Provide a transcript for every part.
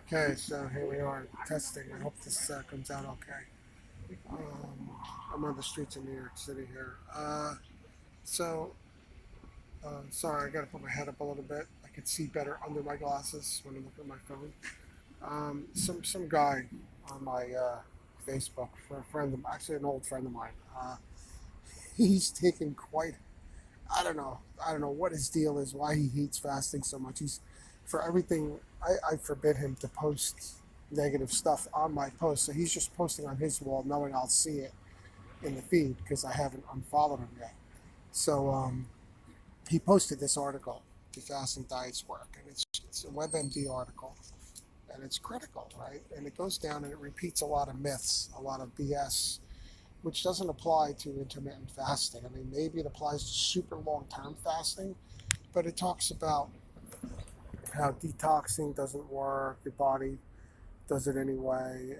Okay, so here we are testing. I hope this comes out okay. I'm on the streets of New York City here. So, sorry, I gotta put my head up a little bit. I can see better under my glasses when I look at my phone. Some guy on my Facebook for a friend of, actually an old friend of mine. He's taken quite. I don't know what his deal is. Why he hates fasting so much. He's for everything. I forbid him to post negative stuff on my post. So he's just posting on his wall, knowing I'll see it in the feed because I haven't unfollowed him yet. So he posted this article, "Do Fasting Diets Work?" And it's a WebMD article, and it's critical, right? And it goes down and it repeats a lot of myths, a lot of BS, which doesn't apply to intermittent fasting. I mean, maybe it applies to super long term fasting, but it talks about how detoxing doesn't work, your body does it anyway.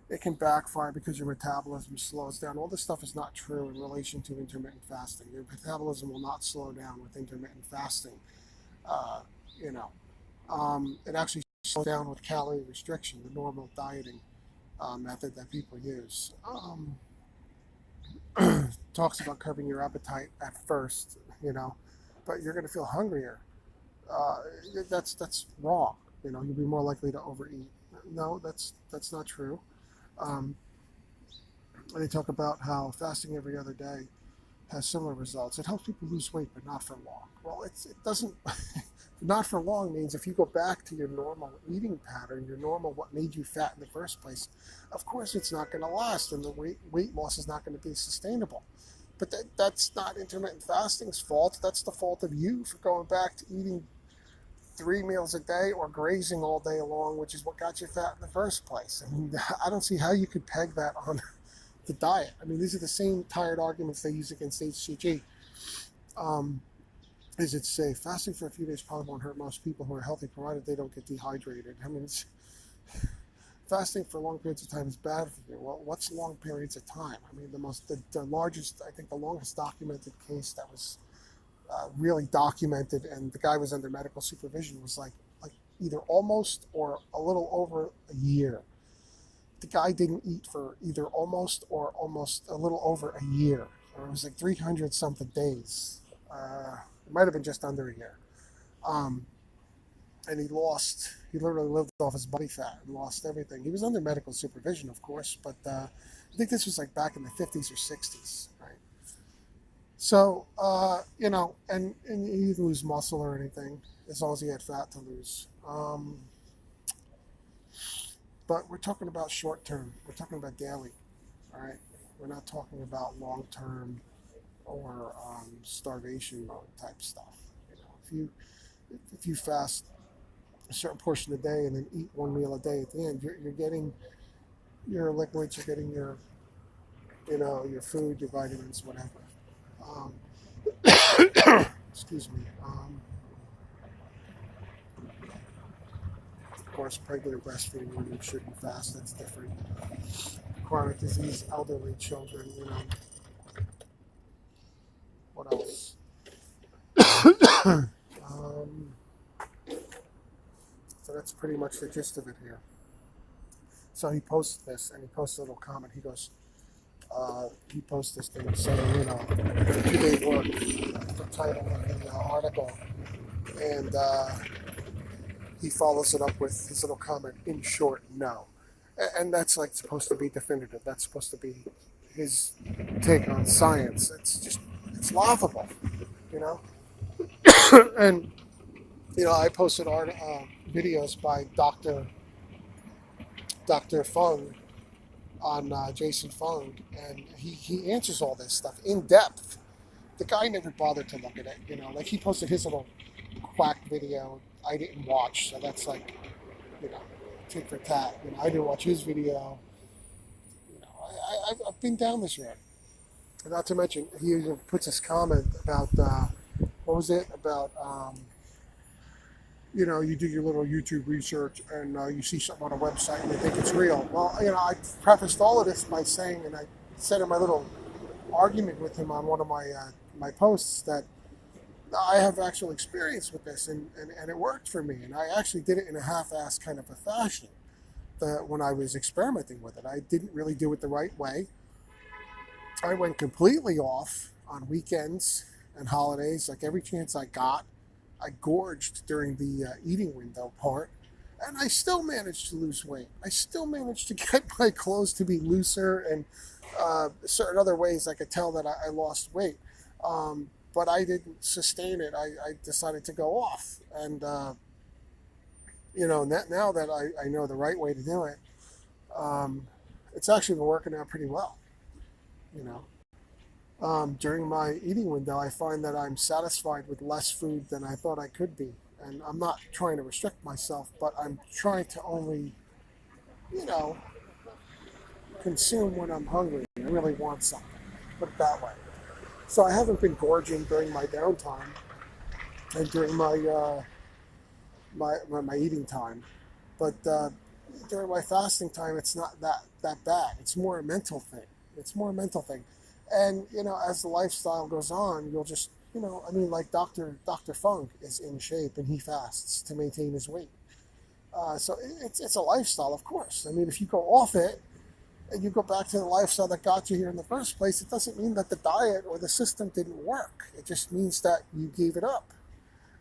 It can backfire because your metabolism slows down. All this stuff is not true in relation to intermittent fasting. Your metabolism will not slow down with intermittent fasting. Uh, you know, it actually slows down with calorie restriction, the normal dieting method that people use. Talks about curbing your appetite at first, but you're going to feel hungrier. Uh, that's wrong. You'll be more likely to overeat. No, that's not true. Um, they talk about how fasting every other day has similar results. It helps people lose weight, but not for long. Well, it doesn't. Not for long means if you go back to your normal eating pattern, your normal what made you fat in the first place, of course it's not going to last, and the weight loss is not going to be sustainable. But that's not intermittent fasting's fault. That's the fault of you for going back to eating 3 meals a day or grazing all day long, which is what got you fat in the first place. I mean, I don't see how you could peg that on the diet. I mean, these are the same tired arguments they use against HCG. Um, is it safe? Fasting for a few days probably won't hurt most people who are healthy, provided they don't get dehydrated. I mean, fasting for long periods of time is bad for you. Well, what's long periods of time? I mean, the largest, I think the longest documented case that was really documented, and the guy was under medical supervision, was like either almost or a little over a year. The guy didn't eat for either almost or almost a little over a year. Or it was like 300 something days. It might have been just under a year. Um, and he literally lived off his body fat and lost everything. He was under medical supervision, of course, but I think this was like back in the 50s or 60s, right? So, and he didn't lose muscle or anything as long as he had fat to lose. But we're talking about short term. We're talking about daily, all right? We're not talking about long term or starvation mode type stuff. If you fast a certain portion of the day and then eat 1 meal a day at the end, you're getting your liquids, you're getting your food, your vitamins, whatever. Um, excuse me. Of course, pregnant and breastfeeding women shouldn't fast. That's different. Chronic disease, elderly children. What else? um, so that's pretty much the gist of it here. So he posts this, and he posts a little comment. He posts this thing saying, 2-day work, the title of the article, and he follows it up with his little comment, in short, no. And that's like supposed to be definitive. That's supposed to be his take on science. It's laughable, you know? And, I posted videos by Dr. Fung on Jason Fung, and he answers all this stuff in depth. The guy never bothered to look at it, like he posted his little quack video I didn't watch, so that's like, you know, tit for tat. I didn't watch his video. I've been down this road. Not to mention, he even puts his comment about, what was it? About, you do your little YouTube research and you see something on a website and you think it's real. Well, I prefaced all of this by saying, and I said in my little argument with him on one of my posts, that I have actual experience with this, and it worked for me. And I actually did it in a half-assed kind of a fashion when I was experimenting with it. I didn't really do it the right way. I went completely off on weekends and holidays, like every chance I got. I gorged during the eating window part, and I still managed to lose weight. I still managed to get my clothes to be looser, and certain other ways I could tell that I lost weight. But I didn't sustain it. I decided to go off, and now that I know the right way to do it, um, it's actually been working out pretty well. You know, during my eating window, I find that I'm satisfied with less food than I thought I could be. And I'm not trying to restrict myself, but I'm trying to only, you know, consume when I'm hungry and really want something. Put it that way. So I haven't been gorging during my downtime and during my eating time. But during my fasting time, it's not that bad. It's more a mental thing. It's more a mental thing. And as the lifestyle goes on, you'll just I mean, like Doctor Funk is in shape and he fasts to maintain his weight. So it's a lifestyle, of course. I mean, if you go off it and you go back to the lifestyle that got you here in the first place, it doesn't mean that the diet or the system didn't work. It just means that you gave it up.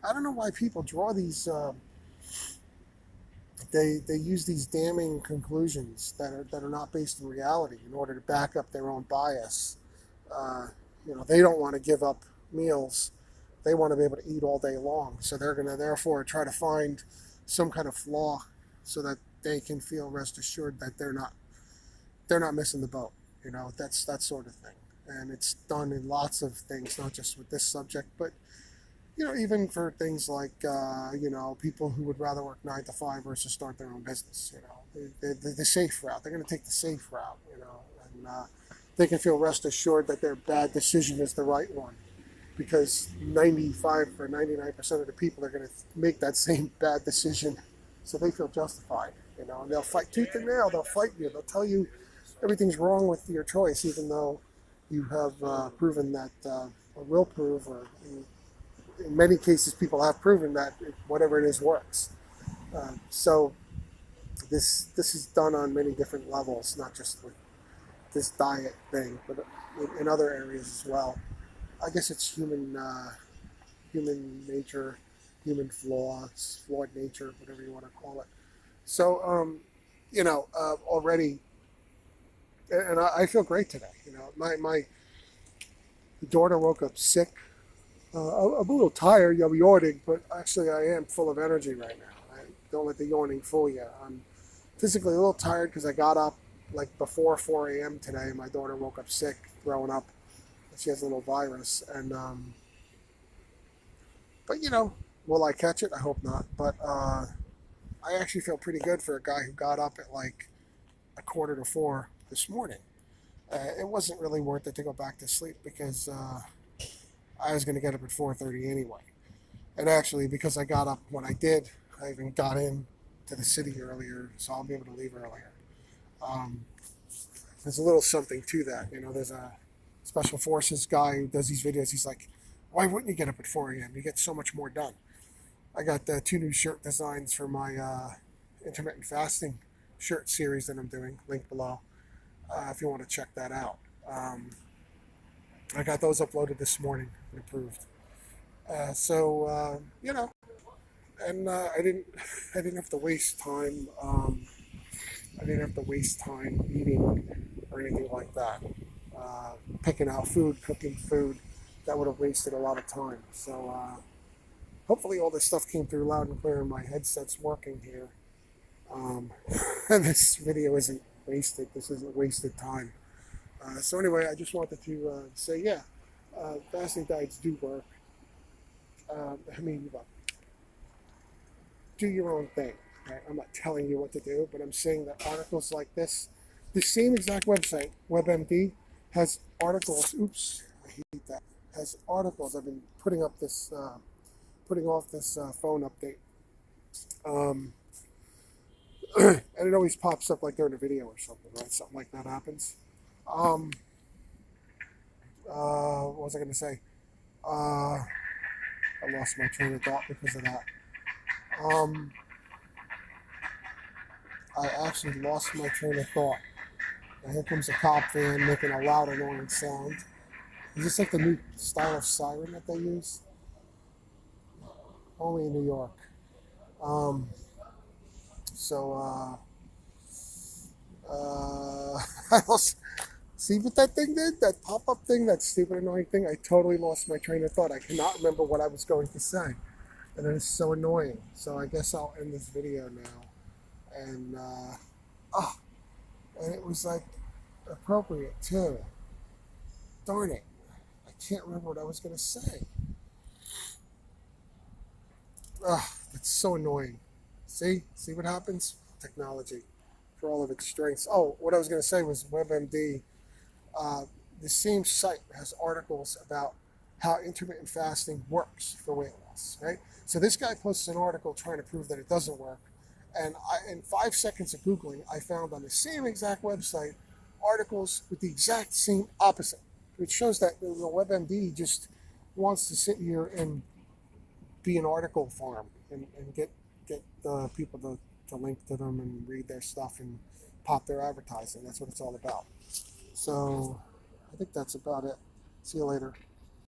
I don't know why people draw these. They use these damning conclusions that are not based in reality in order to back up their own bias. Uh, they don't want to give up meals. They want to be able to eat all day long. So they're going to therefore try to find some kind of flaw so that they can feel rest assured that they're not missing the boat. That's that sort of thing. And it's done in lots of things, not just with this subject, but even for things like people who would rather work 9 to 5 versus start their own business. The safe route. They're going to take the safe route. And they can feel rest assured that their bad decision is the right one, because 95 or 99% of the people are going to make that same bad decision, so they feel justified. And they'll fight tooth and nail. They'll fight you. They'll tell you everything's wrong with your choice, even though you have proven that, or will prove, or in many cases, people have proven that whatever it is works. So this is done on many different levels, not just with this diet thing, but in other areas as well. I guess it's human nature, human flaws, flawed nature, whatever you want to call it. So already, and I feel great today. My daughter woke up sick. I'm a little tired, I'm yawning, but actually I am full of energy right now. Don't let the yawning fool you. I'm physically a little tired because I got up like before 4 a.m. today. My daughter woke up sick, throwing up. She has a little virus, and but will I catch it? I hope not. But I actually feel pretty good for a guy who got up at like a quarter to 4 this morning. It wasn't really worth it to go back to sleep because I was going to get up at 4:30 anyway. And actually, because I got up when I did, I even got in to the city earlier, so I'll be able to leave earlier. Um, there's a little something to that. There's a special forces guy who does these videos. He's like, why wouldn't you get up at 4 a.m.? You get so much more done. I got 2 new shirt designs for my intermittent fasting shirt series that I'm doing. Link below if you want to check that out. I got those uploaded this morning and approved. And I didn't have to waste time. I didn't have to waste time eating or anything like that. Picking out food, cooking food, that would have wasted a lot of time. So hopefully all this stuff came through loud and clear and my headset's working here. And this video isn't wasted. This isn't wasted time. So anyway, I just wanted to say, yeah, fasting diets do work. I mean, look, do your own thing. Right? I'm not telling you what to do, but I'm saying that articles like the same exact website, WebMD, has articles. Oops, I hate that. Has articles. I've been putting off this phone update, and it always pops up like during a video or something, right? Something like that happens. What was I going to say? I lost my train of thought because of that. Um, I actually lost my train of thought. And here comes a cop van making a loud, annoying sound. Is this like the new style of siren that they use? Only in New York. Um, so, I lost. See what that thing did? That pop-up thing, that stupid, annoying thing? I totally lost my train of thought. I cannot remember what I was going to say. And it is so annoying. So I guess I'll end this video now. And, oh, and it was like appropriate too. Darn it. I can't remember what I was going to say. Ugh, that's so annoying. See what happens? Technology, for all of its strengths. Oh, what I was going to say was WebMD. The same site has articles about how intermittent fasting works for weight loss, right? So this guy posts an article trying to prove that it doesn't work. And in 5 seconds of Googling, I found on the same exact website articles with the exact same opposite, which shows that the WebMD just wants to sit here and be an article farm and get the people to link to them and read their stuff and pop their advertising. That's what it's all about. So I think that's about it. See you later.